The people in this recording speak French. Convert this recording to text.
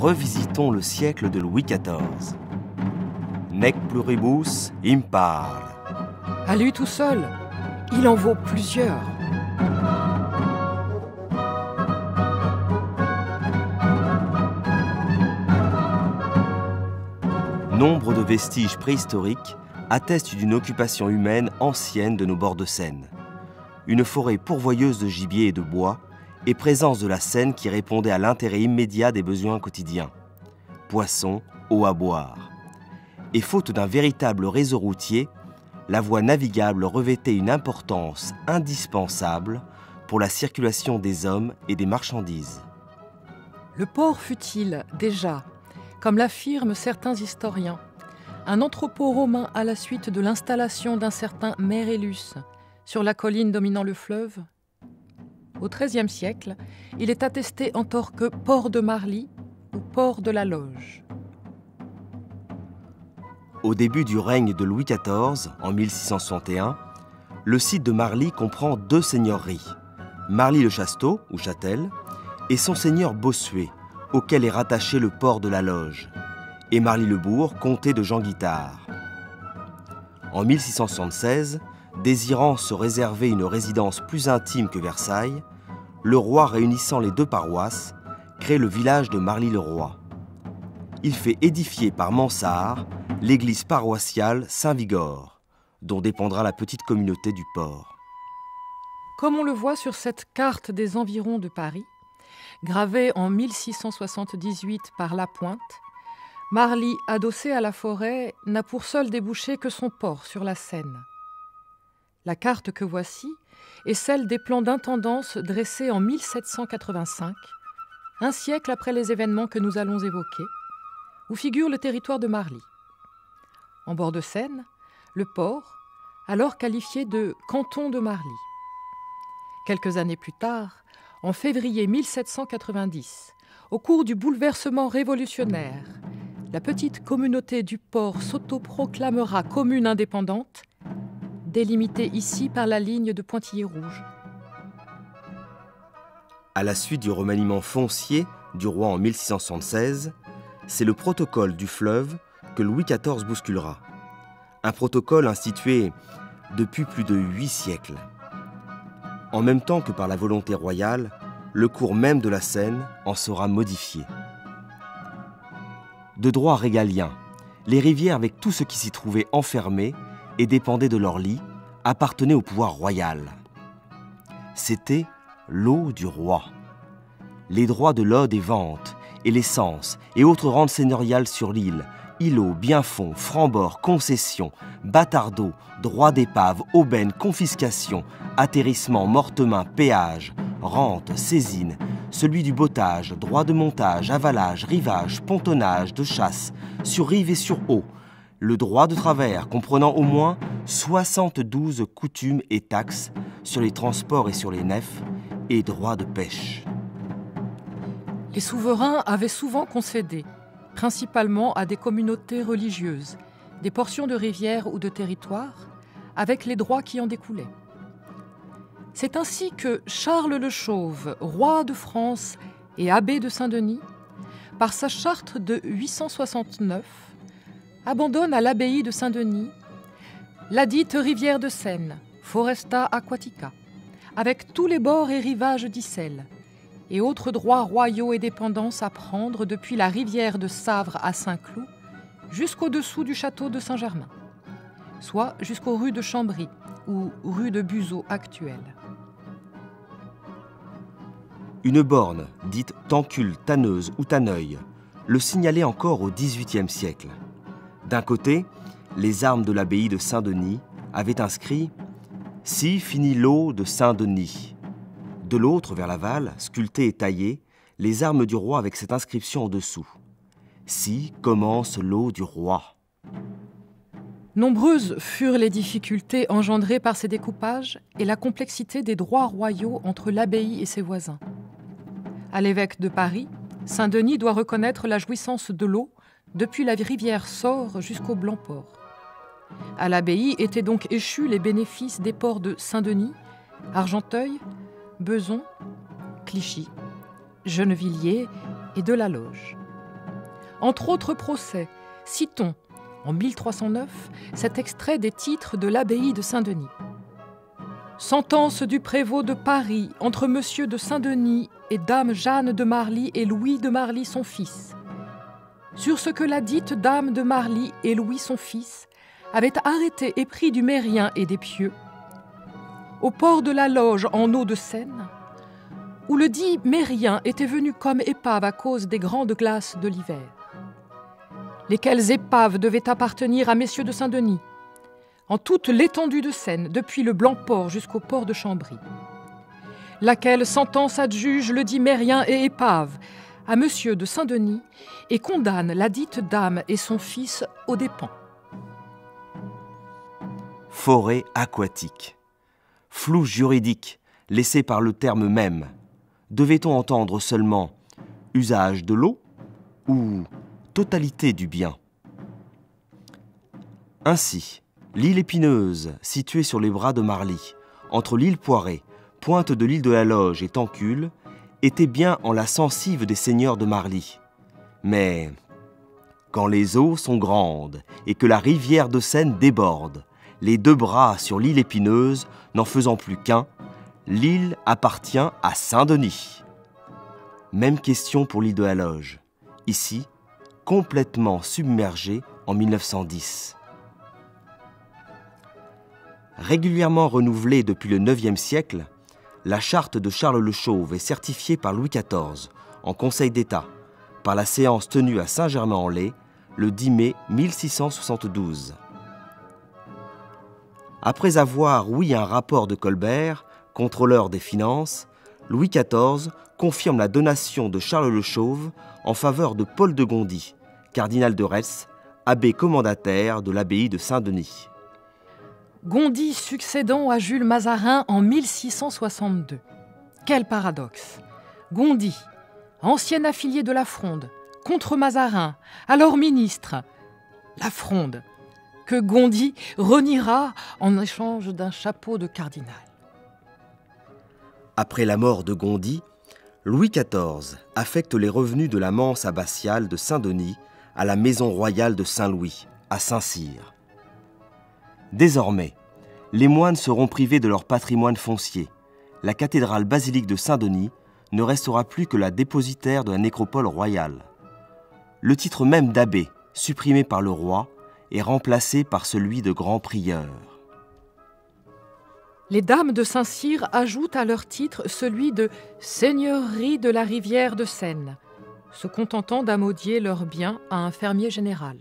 revisitons le siècle de Louis XIV. Nec pluribus impar. À lui tout seul, il en vaut plusieurs. Nombre de vestiges préhistoriques attestent d'une occupation humaine ancienne de nos bords de Seine. Une forêt pourvoyeuse de gibier et de bois, et présence de la Seine qui répondait à l'intérêt immédiat des besoins quotidiens. Poissons, eau à boire. Et faute d'un véritable réseau routier, la voie navigable revêtait une importance indispensable pour la circulation des hommes et des marchandises. Le port fut-il déjà, comme l'affirment certains historiens, un entrepôt romain à la suite de l'installation d'un certain Mérélus sur la colline dominant le fleuve? Au XIIIe siècle, il est attesté en tant que port de Marly ou port de la Loge. Au début du règne de Louis XIV, en 1661, le site de Marly comprend deux seigneuries, Marly-le-Chasteau, ou Châtel, et son seigneur Bossuet, auquel est rattaché le port de la Loge, et Marly-le-Bourg, comté de Jean Guitard. En 1676, désirant se réserver une résidence plus intime que Versailles, le roi réunissant les deux paroisses crée le village de Marly-le-Roi. Il fait édifier par Mansart l'église paroissiale Saint-Vigor, dont dépendra la petite communauté du port. Comme on le voit sur cette carte des environs de Paris, gravée en 1678 par Lapointe, Marly, adossé à la forêt, n'a pour seul débouché que son port sur la Seine. La carte que voici est celle des plans d'intendance dressés en 1785, un siècle après les événements que nous allons évoquer, où figure le territoire de Marly. En bord de Seine, le port, alors qualifié de canton de Marly. Quelques années plus tard, en février 1790, au cours du bouleversement révolutionnaire, la petite communauté du port s'autoproclamera commune indépendante, délimitée ici par la ligne de pointillés rouges. À la suite du remaniement foncier du roi en 1676, c'est le protocole du fleuve que Louis XIV bousculera. Un protocole institué depuis plus de 8 siècles. En même temps que par la volonté royale, le cours même de la Seine en sera modifié. De droit régalien, les rivières avec tout ce qui s'y trouvait enfermé et dépendait de leur lit appartenaient au pouvoir royal. C'était l'eau du roi. Les droits de l'ode et vente, et les censes et autres rentes seigneuriales sur l'île, îlots, biens-fonds, francs-bords, concessions, bâtardeaux, droits d'épave, aubaines, confiscations, atterrissement, mortemain, péage, rente, saisine, celui du bottage, droit de montage, avalage, rivage, pontonnage, de chasse, sur rive et sur eau, le droit de travers comprenant au moins 72 coutumes et taxes sur les transports et sur les nefs, et droit de pêche. Les souverains avaient souvent concédé, principalement à des communautés religieuses, des portions de rivières ou de territoires, avec les droits qui en découlaient. C'est ainsi que Charles le Chauve, roi de France et abbé de Saint-Denis, par sa charte de 869, abandonne à l'abbaye de Saint-Denis ladite rivière de Seine, Foresta Aquatica, avec tous les bords et rivages d'Issel, et autres droits royaux et dépendances à prendre depuis la rivière de Savre à Saint-Cloud jusqu'au-dessous du château de Saint-Germain, soit jusqu'aux rues de Chambry ou rue de Buzeau actuelle. Une borne, dite Tancule, Tanneuse ou Tanneuil, le signalait encore au XVIIIe siècle. D'un côté, les armes de l'abbaye de Saint-Denis avaient inscrit « Si finit l'eau de Saint-Denis ». De l'autre, vers l'aval, sculptées et taillées, les armes du roi avec cette inscription en dessous. « Si commence l'eau du roi ». Nombreuses furent les difficultés engendrées par ces découpages et la complexité des droits royaux entre l'abbaye et ses voisins. À l'évêque de Paris, Saint-Denis doit reconnaître la jouissance de l'eau depuis la rivière Sore jusqu'au Blanc-Port. À l'abbaye étaient donc échus les bénéfices des ports de Saint-Denis, Argenteuil, Bezons, Clichy, Gennevilliers et de la Loge. Entre autres procès, citons, en 1309, cet extrait des titres de l'abbaye de Saint-Denis. Sentence du prévôt de Paris entre monsieur de Saint-Denis et dame Jeanne de Marly et Louis de Marly son fils. Sur ce que la dite dame de Marly et Louis son fils avaient arrêté et pris du Mérien et des Pieux, au port de la Loge en eau de Seine, où le dit Mérien était venu comme épave à cause des grandes glaces de l'hiver. Lesquelles épaves devaient appartenir à messieurs de Saint-Denis, en toute l'étendue de Seine, depuis le Blanc-Port jusqu'au port de Chambry. Laquelle sentence adjuge le dit Mérien et épave à monsieur de Saint-Denis et condamne la dite dame et son fils aux dépens. Forêt aquatique. Flou juridique, laissé par le terme même. Devait-on entendre seulement usage de l'eau ou totalité du bien? Ainsi, l'île Épineuse, située sur les bras de Marly, entre l'île Poirée, pointe de l'île de la Loge et Tancule, était bien en la sensive des seigneurs de Marly. Mais quand les eaux sont grandes et que la rivière de Seine déborde, les deux bras sur l'île Épineuse n'en faisant plus qu'un, l'île appartient à Saint-Denis. Même question pour l'île de la Loge, ici complètement submergée en 1910. Régulièrement renouvelée depuis le IXe siècle, la charte de Charles le Chauve est certifiée par Louis XIV en Conseil d'État par la séance tenue à Saint-Germain-en-Laye le 10 mai 1672. Après avoir ouï un rapport de Colbert, contrôleur des finances, Louis XIV confirme la donation de Charles le Chauve en faveur de Paul de Gondi, cardinal de Retz, abbé commendataire de l'abbaye de Saint-Denis. Gondi succédant à Jules Mazarin en 1662. Quel paradoxe! Gondi, ancien affilié de la Fronde, contre Mazarin, alors ministre. La Fronde, que Gondi reniera en échange d'un chapeau de cardinal. Après la mort de Gondi, Louis XIV affecte les revenus de la manse abbatiale de Saint-Denis à la maison royale de Saint-Louis, à Saint-Cyr. Désormais, les moines seront privés de leur patrimoine foncier. La cathédrale basilique de Saint-Denis ne restera plus que la dépositaire de la nécropole royale. Le titre même d'abbé, supprimé par le roi, est remplacé par celui de grand prieur. Les dames de Saint-Cyr ajoutent à leur titre celui de seigneurie de la rivière de Seine, se contentant d'amodier leurs biens à un fermier général.